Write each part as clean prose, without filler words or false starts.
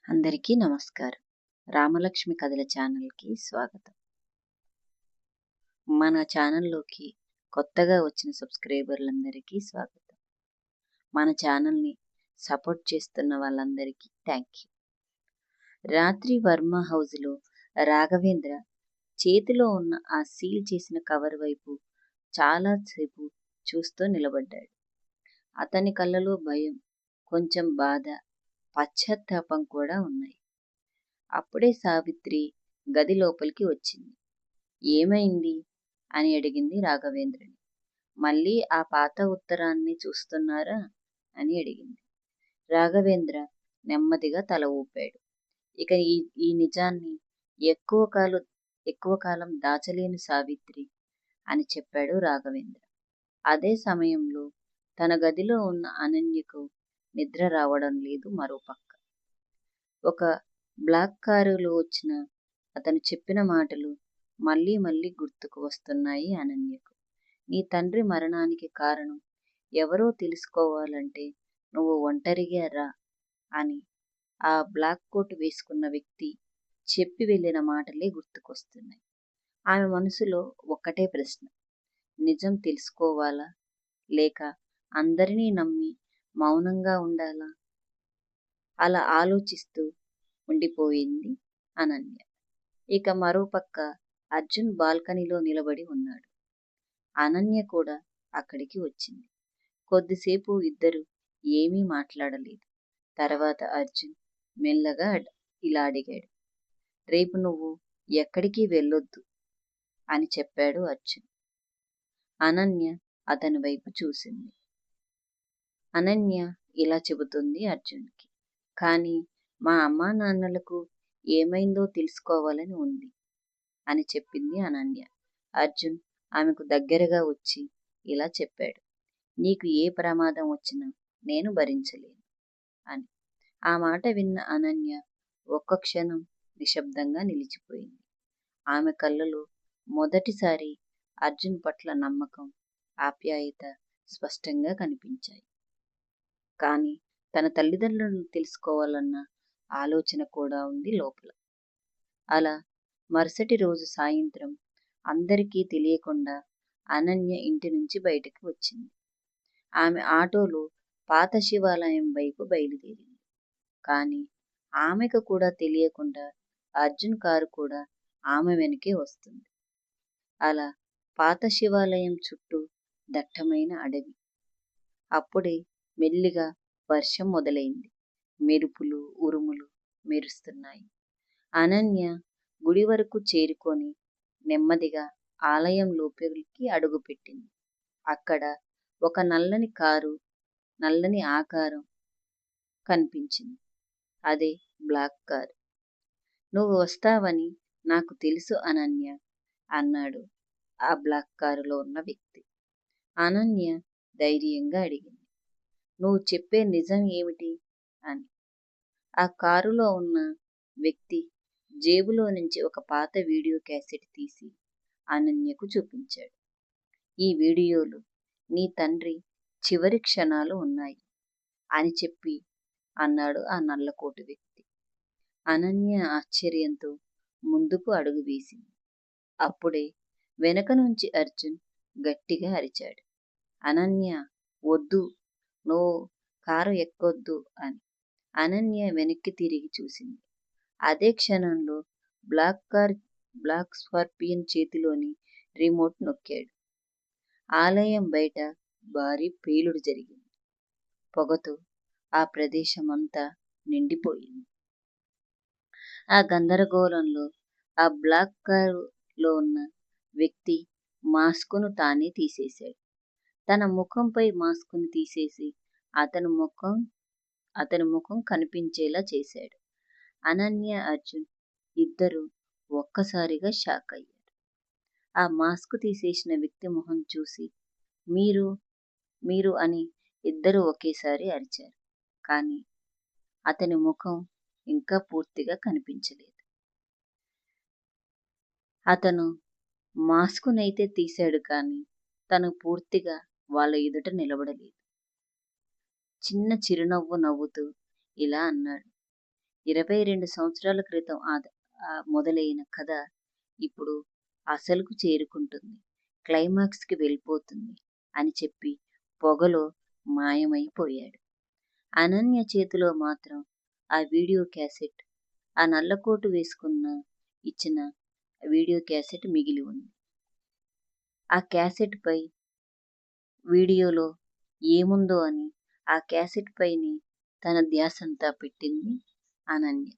అందరికీ నమస్కారం. రామలక్ష్మి కథల ఛానల్‌కి స్వాగతం. మన ఛానల్‌లోకి కొత్తగా వచ్చిన సబ్స్క్రైబర్లందరికీ స్వాగతం. మన ఛానల్‌ని సపోర్ట్ చేస్తున్న వాళ్ళందరికీ థ్యాంక్ యూ. రాత్రి వర్మ హౌస్‌లో రాఘవేంద్ర చేతిలో ఉన్న ఆ సీల్ చేసిన కవర్ వైపు చాలాసేపు చూస్తూ నిలబడ్డాడు. అతని కళ్ళలో భయం, కొంచెం బాధ, పశ్చాత్తాపం కూడా ఉన్నాయి. అప్పుడే సావిత్రి గది లోపలికి వచ్చింది. ఏమైంది అని అడిగింది రాఘవేంద్రని. మళ్ళీ ఆ పాత ఉత్తరాన్ని చూస్తున్నారా అని అడిగింది. రాఘవేంద్ర నెమ్మదిగా తల ఊపాడు. ఇక ఈ నిజాన్ని ఎక్కువ కాలం దాచలేని సావిత్రి అని చెప్పాడు రాఘవేంద్ర. అదే సమయంలో తన గదిలో ఉన్న అనన్యకు నిద్ర రావడం లేదు. మరోపక్క ఒక బ్లాక్ కారులో వచ్చిన అతను చెప్పిన మాటలు మళ్ళీ మళ్ళీ గుర్తుకు వస్తున్నాయి అనన్యకు. నీ తండ్రి మరణానికి కారణం ఎవరో తెలుసుకోవాలంటే నువ్వు ఒంటరిగా రా అని ఆ బ్లాక్ కోట్ వేసుకున్న వ్యక్తి చెప్పి వెళ్ళిన మాటలే గుర్తుకొస్తున్నాయి. ఆమె మనసులో ఒక్కటే ప్రశ్న, నిజం తెలుసుకోవాలా లేక అందరినీ నమ్మి మౌనంగా ఉండాలా? అలా ఆలోచిస్తూ ఉండిపోయింది అనన్య. ఇక మరోపక్క అర్జున్ బాల్కనీలో నిలబడి ఉన్నాడు. అనన్య కూడా అక్కడికి వచ్చింది. కొద్దిసేపు ఇద్దరు ఏమీ మాట్లాడలేదు. తర్వాత అర్జున్ మెల్లగా ఇలా అడిగాడు, రేపు నువ్వు ఎక్కడికి వెళ్ళొద్దు అని చెప్పాడు అర్జున్. అనన్య అతని వైపు చూసింది. అనన్య ఇలా చెబుతుంది అర్జున్కి, కానీ మా అమ్మా నాన్నలకు ఏమైందో తెలుసుకోవాలని ఉంది అని చెప్పింది అనన్య. అర్జున్ ఆమెకు దగ్గరగా వచ్చి ఇలా చెప్పాడు, నీకు ఏ ప్రమాదం వచ్చినా నేను భరించలేను అని. ఆ మాట విన్న అనన్య ఒక్క క్షణం నిశ్శబ్దంగా నిలిచిపోయింది. ఆమె కళ్ళలో మొదటిసారి అర్జున్ పట్ల నమ్మకం, ఆప్యాయత స్పష్టంగా కనిపించాయి. కానీ తన తల్లిదండ్రులను తెలుసుకోవాలన్న ఆలోచన కూడా ఉంది లోపల. అలా మరుసటి రోజు సాయంత్రం అందరికీ తెలియకుండా అనన్య ఇంటి నుంచి బయటకు వచ్చింది. ఆమె ఆటోలో పాత శివాలయం వైపు బయలుదేరింది. కానీ ఆమెకు కూడా తెలియకుండా అర్జున్ కారు కూడా ఆమె వెనకే వస్తుంది. అలా పాత శివాలయం చుట్టూ దట్టమైన అడవి. అప్పుడే మెల్లిగా వర్షం మొదలైంది. మెరుపులు, ఉరుములు మెరుస్తున్నాయి. అనన్య గుడి వరకు చేరుకొని నెమ్మదిగా ఆలయం లోపలికి అడుగుపెట్టింది. అక్కడ ఒక నల్లని ఆకారం కనిపించింది. అదే బ్లాక్ కారు. నువ్వు వస్తావని నాకు తెలుసు అనన్య అన్నాడు ఆ బ్లాక్ కారులో ఉన్న వ్యక్తి. అనన్య ధైర్యంగా అడిగింది, నువ్వు చెప్పే నిజం ఏమిటి అని. ఆ కారులో ఉన్న వ్యక్తి జేబులో నుంచి ఒక పాత వీడియో క్యాసెట్ తీసి అనన్యకు చూపించాడు. ఈ వీడియోలో నీ తండ్రి చివరి క్షణాలు ఉన్నాయి అని చెప్పి అన్నాడు ఆ నల్లకోటు వ్యక్తి. అనన్య ఆశ్చర్యంతో ముందుకు అడుగు వేసింది. అప్పుడే వెనక నుంచి అర్జున్ గట్టిగా అరిచాడు, అనన్య వద్దు, నువ్వు కారు ఎక్కొద్దు అని. అనన్య వెనక్కి తిరిగి చూసింది. అదే క్షణంలో బ్లాక్ స్కార్పియన్ చేతిలోని రిమోట్ నొక్కాడు. ఆలయం బయట భారీ పేలుడు జరిగింది. పొగతో ఆ ప్రదేశమంతా నిండిపోయింది. ఆ గందరగోళంలో ఆ బ్లాక్ కారులో ఉన్న వ్యక్తి మాస్కును తానే తీసేశాడు. తన ముఖంపై మాస్కును తీసేసి అతని ముఖం కనిపించేలా చేశాడు. అనన్య, అర్జున్ ఇద్దరు ఒక్కసారిగా షాక్ అయ్యారు. ఆ మాస్క్ తీసేసిన వ్యక్తి మొహం చూసి మీరు అని ఇద్దరు ఒకేసారి అరిచారు. కానీ అతని ముఖం ఇంకా పూర్తిగా కనిపించలేదు. అతను మాస్కునైతే తీశాడు, కానీ తను పూర్తిగా వాళ్ళ ఎదుట నిలబడలేదు. చిన్న చిరునవ్వు నవ్వుతూ ఇలా అన్నాడు, 22 సంవత్సరాల క్రితం మొదలైన కథ ఇప్పుడు అసలుకు చేరుకుంటుంది. క్లైమాక్స్‌కి వెళ్ళిపోతుంది అని చెప్పి పొగలో మాయమైపోయాడు. అనన్య చేతిలో మాత్రం ఆ వీడియో క్యాసెట్, ఆ నల్లకోటు ఇచ్చిన వీడియో క్యాసెట్ మిగిలి ఉంది. ఆ క్యాసెట్‌పై వీడియోలో ఏముందో అని ఆ క్యాసెట్ పైనే తన ధ్యాసంతా పెట్టింది అనన్య.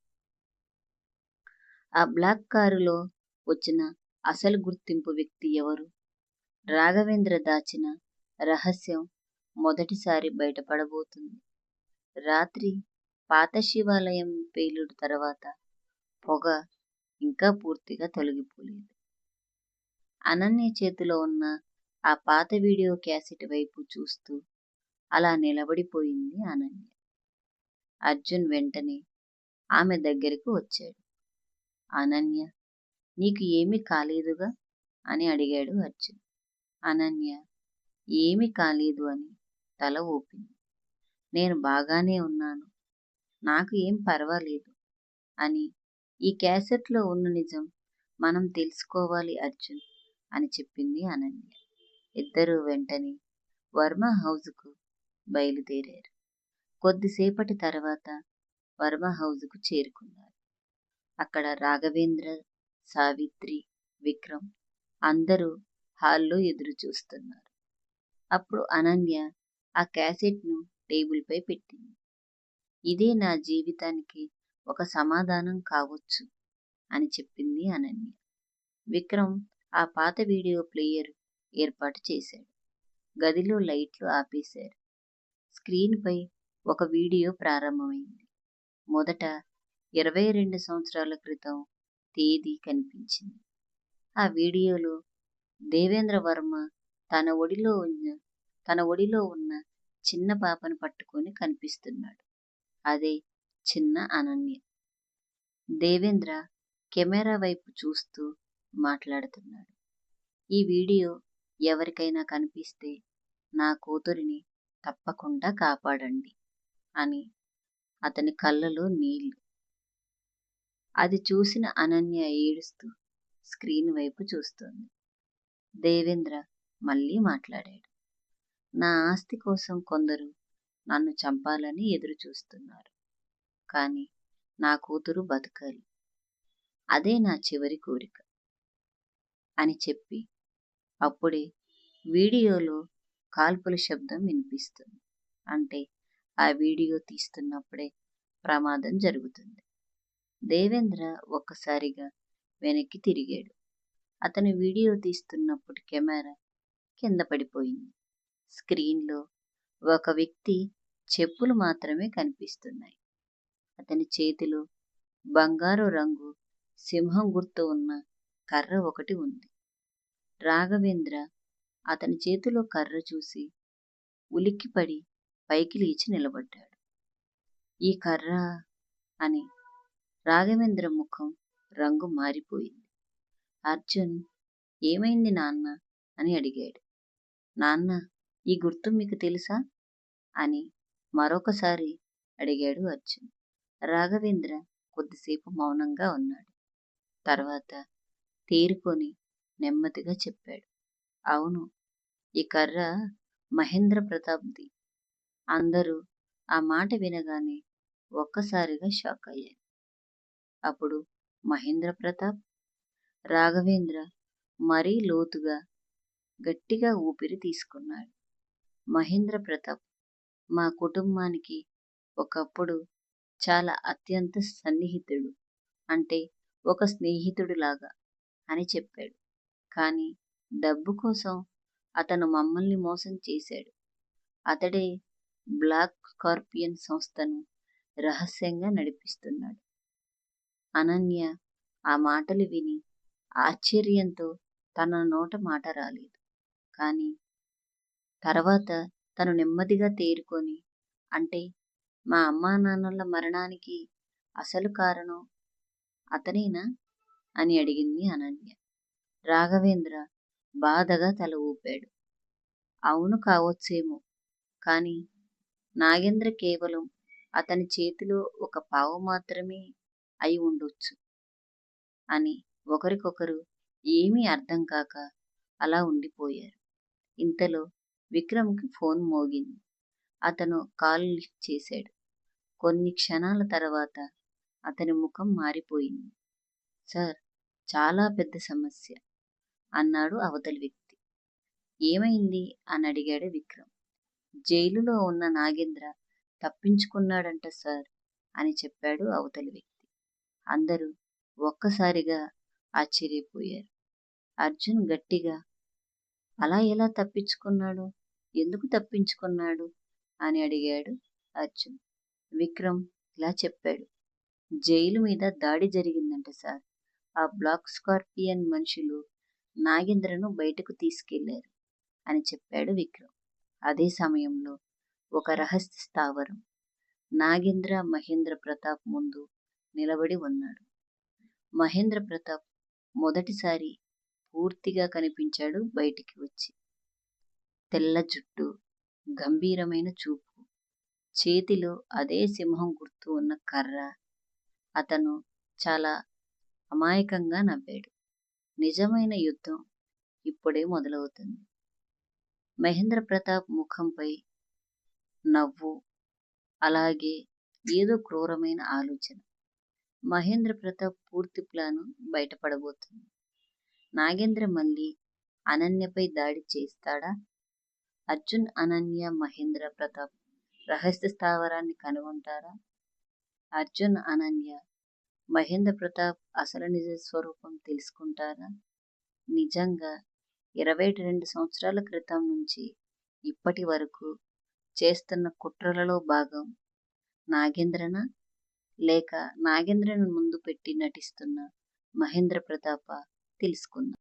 ఆ బ్లాక్ కారులో వచ్చిన అసలు గుర్తింపు వ్యక్తి ఎవరు? రాఘవేంద్ర దాచిన రహస్యం మొదటిసారి బయటపడబోతుంది. రాత్రి పాత శివాలయం పేలుడు తర్వాత పొగ ఇంకా పూర్తిగా తొలగిపోలేదు. అనన్య చేతిలో ఉన్న ఆ పాత వీడియో క్యాసెట్ వైపు చూస్తూ అలా నిలబడిపోయింది అనన్య. అర్జున్ వెంటనే ఆమె దగ్గరికి వచ్చాడు. అనన్య, నీకు ఏమీ కాలేదుగా అని అడిగాడు అర్జున్. అనన్య ఏమీ కాలేదు అని తల ఊపింది. నేను బాగానే ఉన్నాను, నాకు ఏం పర్వాలేదు అని ఈ క్యాసెట్లో ఉన్న నిజం మనం తెలుసుకోవాలి అర్జున్ అని చెప్పింది అనన్య. ఇద్దరూ వెంటనే వర్మ హౌస్కు బయలుదేరారు. కొద్దిసేపటి తర్వాత వర్మ హౌస్కు చేరుకున్నారు. అక్కడ రాఘవేంద్ర, సావిత్రి, విక్రమ్ అందరూ హాల్లో ఎదురు చూస్తున్నారు. అప్పుడు అనన్య ఆ క్యాసెట్ను టేబుల్పై పెట్టింది. ఇదే నా జీవితానికి ఒక సమాధానం కావచ్చు అని చెప్పింది అనన్య. విక్రమ్ ఆ పాత వీడియో ప్లేయర్ ఏర్పాటు చేశాడు. గదిలో లైట్లు ఆపేశారు. స్క్రీన్పై ఒక వీడియో ప్రారంభమైంది. మొదట 22 సంవత్సరాల క్రితం తేదీ కనిపించింది. ఆ వీడియోలో దేవేంద్ర వర్మ తన ఒడిలో ఉన్న చిన్న పాపను పట్టుకొని కనిపిస్తున్నాడు. అదే చిన్న అనన్య. దేవేంద్ర కెమెరా వైపు చూస్తూ మాట్లాడుతున్నాడు. ఈ వీడియో ఎవరికైనా కనిపిస్తే నా కూతురిని తప్పకుండా కాపాడండి అని. అతని కళ్ళలో నీళ్లు. అది చూసిన అనన్య ఏడుస్తూ స్క్రీన్ వైపు చూస్తోంది. దేవేంద్ర మళ్ళీ మాట్లాడాడు. నా ఆస్తి కోసం కొందరు నన్ను చంపాలని ఎదురు చూస్తున్నారు, కానీ నా కూతురు బతకాలి, అదే నా చివరి కోరిక అని చెప్పి అప్పుడే వీడియోలో కాల్పుల శబ్దం వినిపిస్తుంది. అంటే ఆ వీడియో తీస్తున్నప్పుడే ప్రమాదం జరుగుతుంది. దేవేంద్ర ఒక్కసారిగా వెనక్కి తిరిగాడు. అతను వీడియో తీస్తున్నప్పుడు కెమెరా కింద పడిపోయింది. స్క్రీన్లో ఒక వ్యక్తి చెప్పులు మాత్రమే కనిపిస్తున్నాయి. అతని చేతిలో బంగారు రంగు సింహం గుర్తు ఉన్న కర్ర ఒకటి ఉంది. రాఘవేంద్ర అతని చేతిలో కర్ర చూసి ఉలిక్కిపడి పైకి లేచి నిలబడ్డాడు. ఈ కర్ర అని. రాఘవేంద్ర ముఖం రంగు మారిపోయింది. అర్జున్, ఏమైంది నాన్న అని అడిగాడు. నాన్న, ఈ గుర్తు మీకు తెలుసా అని మరొకసారి అడిగాడు అర్జున్. రాఘవేంద్ర కొద్దిసేపు మౌనంగా ఉన్నాడు. తర్వాత తేరుకొని నెమ్మదిగా చెప్పాడు, అవును, ఈ కర్ర మహేంద్ర ప్రతాప్ది. అందరూ ఆ మాట వినగానే ఒక్కసారిగా షాక్ అయ్యారు. అప్పుడు మహేంద్ర ప్రతాప్? రాఘవేంద్ర మరీ లోతుగా గట్టిగా ఊపిరి తీసుకున్నాడు. మహేంద్ర ప్రతాప్ మా కుటుంబానికి ఒకప్పుడు చాలా అత్యంత సన్నిహితుడు, అంటే ఒక స్నేహితుడులాగా అని చెప్పాడు. కానీ డబ్బు కోసం అతను మమ్మల్ని మోసం చేశాడు. అతడే బ్లాక్ స్కార్పియన్ సంస్థను రహస్యంగా నడిపిస్తున్నాడు. అనన్య ఆ మాటలు విని ఆశ్చర్యంతో తన నోట మాట రాలేదు. కానీ తర్వాత తను నెమ్మదిగా తేరుకొని, అంటే మా అమ్మా నాన్నల మరణానికి అసలు కారణం అతనేనా అని అడిగింది అనన్య. రాఘవేంద్ర బాధగా తల ఊపాడు. అవును కావచ్చేమో, కానీ నాగేంద్ర కేవలం అతని చేతిలో ఒక పావు మాత్రమే అయి ఉండొచ్చు అని ఒకరికొకరు ఏమీ అర్థం కాక అలా ఉండిపోయారు. ఇంతలో విక్రమ్‌కి ఫోన్ మోగింది. అతను కాల్ లిఫ్ట్ చేశాడు. కొన్ని క్షణాల తర్వాత అతని ముఖం మారిపోయింది. సార్, చాలా పెద్ద సమస్య అన్నాడు అవతలి వ్యక్తి. ఏమైంది అని అడిగాడు విక్రమ్. జైలులో ఉన్న నాగేంద్ర తప్పించుకున్నాడంట సార్ అని చెప్పాడు అవతలి వ్యక్తి. అందరూ ఒక్కసారిగా ఆశ్చర్యపోయారు. అర్జున్ గట్టిగా, అలా ఎలా తప్పించుకున్నాడు? ఎందుకు తప్పించుకున్నాడు అని అడిగాడు అర్జున్. విక్రమ్ ఇలా చెప్పాడు. జైలు మీద దాడి జరిగిందంట సార్. ఆ బ్లాక్ స్కార్పియన్ మనుషులు నాగేంద్రను బయటకు తీసుకెళ్లారు అని చెప్పాడు విక్రమ్. అదే సమయంలో ఒక రహస్య స్థావరం నాగేంద్ర మహేంద్ర ప్రతాప్ ముందు నిలబడి ఉన్నాడు. మహేంద్ర ప్రతాప్ మొదటిసారి పూర్తిగా కనిపించాడు బయటికి వచ్చి. తెల్ల జుట్టు, గంభీరమైన చూపు, చేతిలో అదే సింహం గుర్తు ఉన్న కర్ర. అతను చాలా అమాయకంగా నవ్వాడు. నిజమైన యుద్ధం ఇప్పుడే మొదలవుతుంది. మహేంద్ర ప్రతాప్ ముఖంపై నవ్వు, అలాగే ఏదో క్రూరమైన ఆలోచన. మహేంద్ర ప్రతాప్ పూర్తి ప్లాను బయటపడబోతుంది. నాగేంద్ర మళ్ళీ అనన్యపై దాడి చేస్తాడా? అర్జున్, అనన్య, మహేంద్ర ప్రతాప్ రహస్య స్థావరాన్ని కనుగొంటారా? అర్జున్, అనన్య మహేంద్ర ప్రతాప్ అసలు నిజ స్వరూపం తెలుసుకుంటారా? నిజంగా 22 సంవత్సరాల క్రితం నుంచి ఇప్పటి వరకు చేస్తున్న కుట్రలలో భాగం నాగేంద్రనా, లేక నాగేంద్రను ముందు పెట్టి నటిస్తున్న మహేంద్ర ప్రతాపా తెలుసుకుందాం.